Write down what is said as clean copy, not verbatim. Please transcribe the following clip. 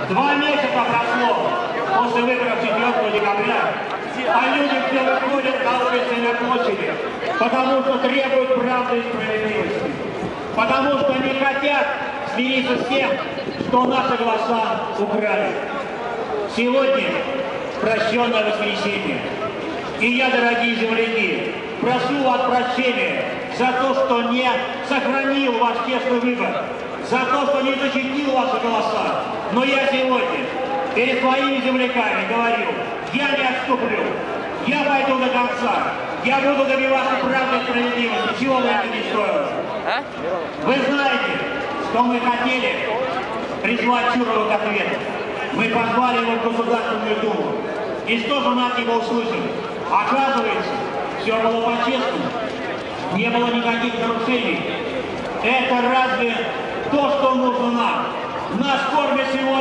2 месяца прошло после выборов 4 декабря, а люди все выходят на улицы и на площади, потому что требуют правды и справедливости, потому что не хотят смириться с тем, что наши голоса украли. Сегодня прощенное воскресенье. И я, дорогие земляки, прошу вас прощения за то, что не сохранил ваш честный выбор, за то, что не защитил ваши голоса. Но я сегодня перед своими земляками говорю, я не отступлю, я пойду до конца, я буду добиваться правды и справедливости, чего бы это ни стоило. Вы знаете, что мы хотели призвать Чурова к ответу. Мы позвали его в Государственную Думу. И что же нам его услышали? Оказывается, все было по-честному, не было никаких нарушений. Это разве то, что нужно нам? Нас кормят сегодня